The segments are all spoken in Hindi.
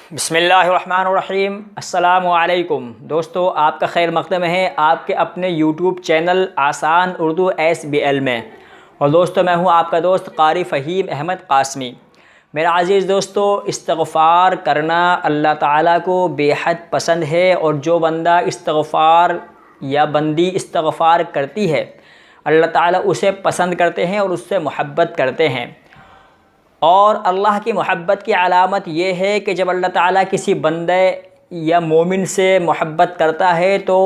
बिस्मिल्लाहिर्रहमानिर्रहीम। अस्सलामु अलैकुम दोस्तों, आपका खैर मक़दम है आपके अपने यूट्यूब चैनल आसान उर्दू SBL में। और दोस्तों, मैं हूं आपका दोस्त क़ारी फ़हीम अहमद क़ासमी। मेरा अज़ीज़ दोस्तों, इस्तग़फ़ार करना अल्लाह ताला को बेहद पसंद है। और जो बंदा इस्तग़फ़ार या बंदी इस्तग़फ़ार करती है, अल्लाह ताला उसे पसंद करते हैं और उससे मोहब्बत करते हैं। और अल्लाह की मोहब्बत की अलामत ये है कि जब अल्लाह ताला किसी बंदे या मोमिन से मोहब्बत करता है तो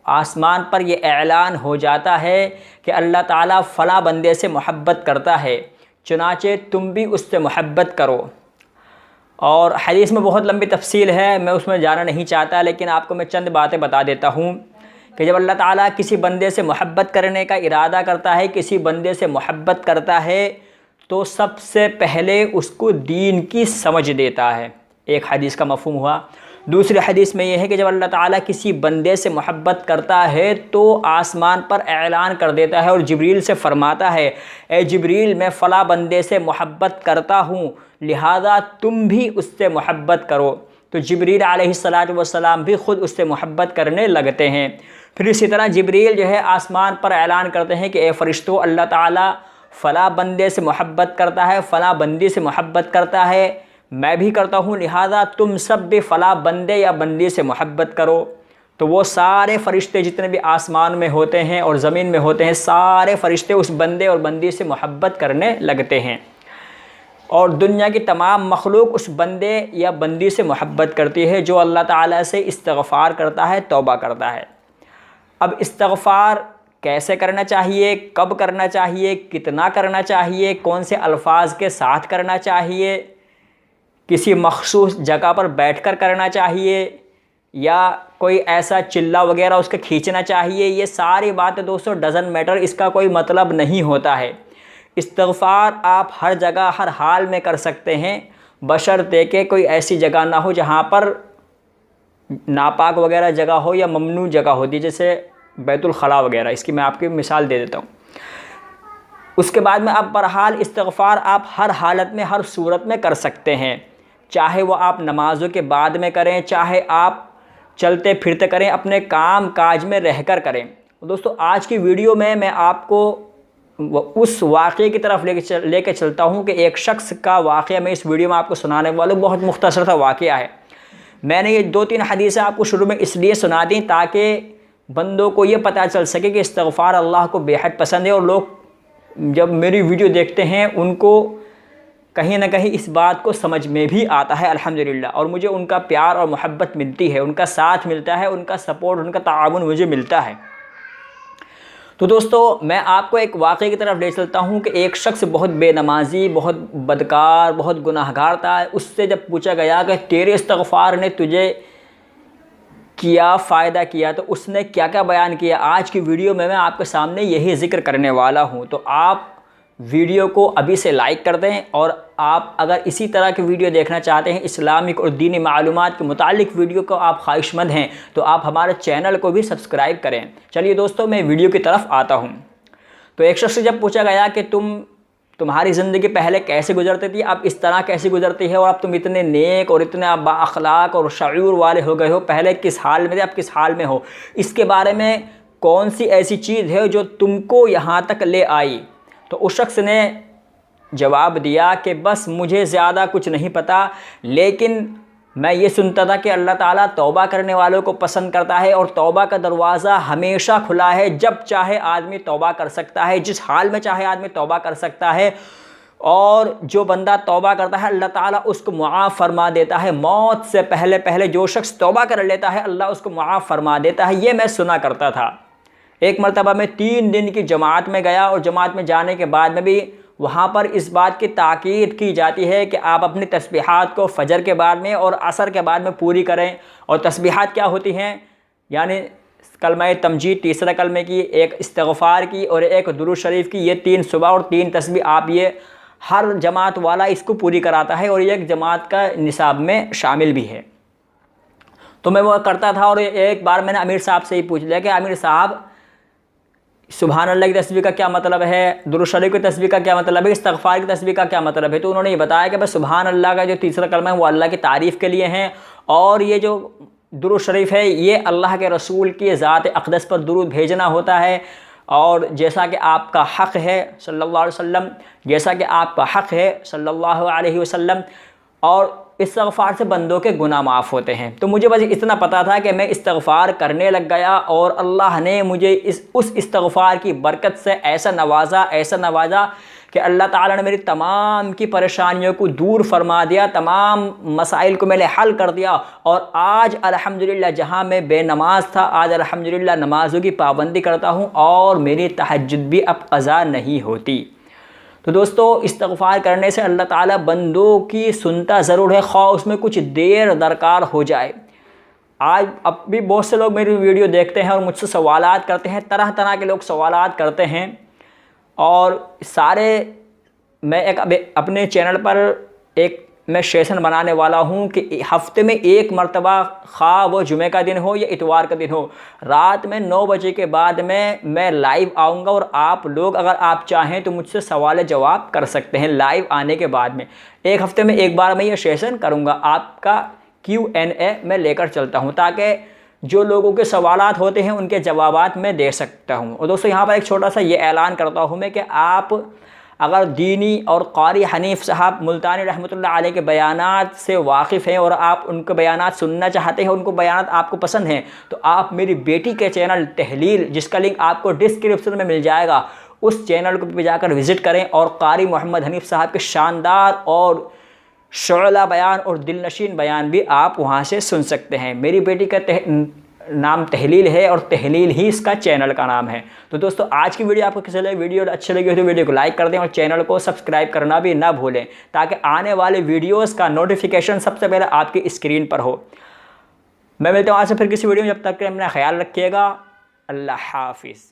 आसमान पर यह ऐलान हो जाता है कि अल्लाह ताला फ़लाँ बंदे से मोहब्बत करता है, चुनाचे तुम भी उससे मोहब्बत करो। और हदीस में बहुत लंबी तफसील है, मैं उसमें जाना नहीं चाहता, लेकिन आपको मैं चंद बातें बता देता हूँ कि जब अल्लाह ताला किसी बंदे से मोहब्बत करने का इरादा करता है, किसी बंदे से मोहब्बत करता है, तो सबसे पहले उसको दीन की समझ देता है। एक हदीस का मफ़हूम हुआ। दूसरी हदीस में यह है कि जब अल्लाह ताला किसी बंदे से मोहब्बत करता है तो आसमान पर ऐलान कर देता है और जिब्रील से फ़रमाता है, ए जिब्रील, मैं फ़लाँ बंदे से मोहब्बत करता हूँ, लिहाजा तुम भी उससे मोहब्बत करो। तो जिब्रील अलैहिस्सलातु वस्सलाम भी ख़ुद उससे मोहब्बत करने लगते हैं। फिर इसी तरह जिब्रील जो है आसमान पर ऐलान करते हैं कि ए फ़रिश्तों, अल्लाह ताला फ़लाँ बंदे से मोहब्बत करता है, फ़लाँ बंदी से मोहब्बत करता है, मैं भी करता हूँ, लिहाजा तुम सब भी फ़लाँ बंदे या बंदी से मोहब्बत करो। तो वो सारे फ़रिश्ते जितने भी आसमान में होते हैं और ज़मीन में होते हैं, सारे फ़रिश्ते उस बंदे और बंदी से मोहब्बत करने लगते हैं। और दुनिया की तमाम मखलूक उस बंदे या बंदी से मोहब्बत करती है जो अल्लाह ताला से इस्तग़फ़ार करता है, तौबा करता है। अब इस्तग़फ़ार कैसे करना चाहिए, कब करना चाहिए, कितना करना चाहिए, कौन से अल्फाज के साथ करना चाहिए, किसी मखसूस जगह पर बैठकर करना चाहिए या कोई ऐसा चिल्ला वगैरह उसका खींचना चाहिए, ये सारी बातें दोस्तों डज़न मैटर, इसका कोई मतलब नहीं होता है। इस्तग़फ़ार आप हर जगह हर हाल में कर सकते हैं, बशर्ते कि कोई ऐसी जगह ना हो जहाँ पर नापाक वगैरह जगह हो या ममनू जगह होती, जैसे बैतुल खला वगैरह। इसकी मैं आपकी मिसाल दे देता हूँ। उसके बाद में आप बहरहाल इस्तग़फ़ार आप हर हालत में, हर सूरत में कर सकते हैं, चाहे वो आप नमाज़ों के बाद में करें, चाहे आप चलते फिरते करें, अपने काम काज में रहकर करें। दोस्तों, आज की वीडियो में मैं आपको उस वाक़े की तरफ लेके चलता हूँ कि एक शख्स का वाक़या मैं इस वीडियो में आपको सुनाने वाला हूँ। बहुत मुख्तसर सा वाक़या है। मैंने ये 2-3 हदीसें आपको शुरू में इसलिए सुना दी ताकि बंदों को ये पता चल सके कि इस्तग़फ़ार अल्लाह को बेहद पसंद है। और लोग जब मेरी वीडियो देखते हैं उनको कहीं ना कहीं इस बात को समझ में भी आता है, अल्हम्दुलिल्लाह। और मुझे उनका प्यार और मोहब्बत मिलती है, उनका साथ मिलता है, उनका सपोर्ट, उनका ताआवुन मुझे मिलता है। तो दोस्तों, मैं आपको एक वाक़े की तरफ ले चलता हूँ कि एक शख्स बहुत बेनमाजी, बहुत बदकार, बहुत गुनाहगार था। उससे जब पूछा गया कि तेरे इस्तग़फ़ार ने तुझे क्या फ़ायदा किया, तो उसने क्या क्या बयान किया, आज की वीडियो में मैं आपके सामने यही ज़िक्र करने वाला हूँ। तो आप वीडियो को अभी से लाइक कर दें। और आप अगर इसी तरह की वीडियो देखना चाहते हैं, इस्लामिक और दीनी मालूमात के मुतालिक वीडियो को आप ख्वाहिशमंद हैं, तो आप हमारे चैनल को भी सब्सक्राइब करें। चलिए दोस्तों, मैं वीडियो की तरफ आता हूँ। तो एक शख्स से जब पूछा गया कि तुम्हारी ज़िंदगी पहले कैसे गुजरती थी, अब इस तरह कैसे गुजरती है, और अब तुम इतने नेक और इतने बाअखलाक और शऊर वाले हो गए हो, पहले किस हाल में थे, अब किस हाल में हो, इसके बारे में कौन सी ऐसी चीज़ है जो तुमको यहाँ तक ले आई। तो उस शख्स ने जवाब दिया कि बस मुझे ज़्यादा कुछ नहीं पता, लेकिन मैं ये सुनता था कि अल्लाह ताला तौबा करने वालों को पसंद करता है और तौबा का दरवाज़ा हमेशा खुला है, जब चाहे आदमी तौबा कर सकता है, जिस हाल में चाहे आदमी तौबा कर सकता है। और जो बंदा तौबा करता है अल्लाह ताला उसको मुआफ़ फरमा देता है। मौत से पहले पहले जो शख्स तौबा कर लेता है अल्लाह उसको मुआफ़ फरमा देता है। ये मैं सुना करता था। एक मरतबा मैं 3 दिन की जमात में गया और जमात में जाने के बाद में भी वहाँ पर इस बात की ताकीद की जाती है कि आप अपनी तस्बीहात को फ़जर के बाद में और असर के बाद में पूरी करें। और तस्बीहात क्या होती हैं, यानी कलमा तमजीद, तीसरा कलमे की, एक इस्तग़फ़ार की और एक दुरूद शरीफ की, ये 3 सुबह और 3 तस्बीह आप ये हर जमात वाला इसको पूरी कराता है और ये एक जमात का निसाब में शामिल भी है। तो मैं वो करता था। और एक बार मैंने अमीर साहब से ही पूछ लिया कि अमीर साहब, सुभान अल्लाह की तस्बीह का क्या मतलब है, दुरूद शरीफ की तस्बीह का क्या मतलब है, इस्तग़फ़ार की तस्बीह का क्या मतलब है। तो उन्होंने ये बताया कि बस सुभान अल्लाह का जो तीसरा कलमा है वो अल्लाह की तारीफ़ के लिए हैं, और ये जो दुरूद शरीफ है ये अल्लाह के रसूल की ज़ात अक़दस पर दुरूद भेजना होता है। और जैसा कि आपका हक़ है सल्लल्लाहु अलैहि वसल्लम, जैसा कि आपका हक़ है सल्लल्लाहु अलैहि वसल्लम, और इस्तग़फ़ार से बंदों के गुनाह माफ़ होते हैं। तो मुझे बस इतना पता था कि मैं इस्तग़फ़ार करने लग गया, और अल्लाह ने मुझे उस इस्तग़फ़ार की बरकत से ऐसा नवाज़ा कि अल्लाह ताला ने मेरी तमाम की परेशानियों को दूर फरमा दिया, तमाम मसाइल को मैंने हल कर दिया। और आज अल्हम्दुलिल्लाह जहाँ मैं बेनमाज था, आज अल्हम्दुलिल्लाह नमाज़ों की पाबंदी करता हूँ, और मेरी तहज्जुद भी अब क़ज़ा नहीं होती। तो दोस्तों, इस्तग़फ़ार करने से अल्लाह ताला बंदों की सुनता ज़रूर है, ख़्वाह उसमें कुछ देर दरकार हो जाए। आज अब भी बहुत से लोग मेरी वीडियो देखते हैं और मुझसे सवालात करते हैं, तरह तरह के लोग सवालात करते हैं, और सारे मैं एक अपने चैनल पर एक मैं सेशन बनाने वाला हूँ कि हफ़्ते में एक मरतबा, खा वो जुमे का दिन हो या इतवार का दिन हो, रात में 9 बजे के बाद में मैं लाइव आऊँगा, और आप लोग अगर आप चाहें तो मुझसे सवाल जवाब कर सकते हैं लाइव आने के बाद में। एक हफ़्ते में एक बार मैं ये सेशन करूँगा, आपका Q&A मैं लेकर चलता हूँ, ताकि जो लोगों के सवालात होते हैं उनके जवाबात मैं दे सकता हूँ। और दोस्तों, यहाँ पर एक छोटा सा ये ऐलान करता हूँ मैं कि आप अगर दीनी और क़ारी हनीफ़ साहब मुल्तानी रहमतुल्लाह अलैह के बयानात से वाकिफ़ हैं, और आप उनके बयानात सुनना चाहते हैं, उनको बयानात आपको पसंद हैं, तो आप मेरी बेटी के चैनल तहलील, जिसका लिंक आपको डिस्क्रिप्शन में मिल जाएगा, उस चैनल को भी जाकर विज़िट करें, और क़ारी मोहम्मद हनीफ़ साहब के शानदार और शुअला बयान और दिलनशीन बयान भी आप वहाँ से सुन सकते हैं। मेरी बेटी का नाम तहलील है, और तहलील ही इसका चैनल का नाम है। तो दोस्तों, आज की वीडियो आपको कैसे लगी? वीडियो अच्छी लगी हो तो वीडियो को लाइक कर दें, और चैनल को सब्सक्राइब करना भी ना भूलें, ताकि आने वाले वीडियोस का नोटिफिकेशन सबसे पहले आपकी स्क्रीन पर हो। मैं मिलता हूँ आज से फिर किसी वीडियो में, जब तक के अपना ख्याल रखिएगा। अल्लाह हाफिज़।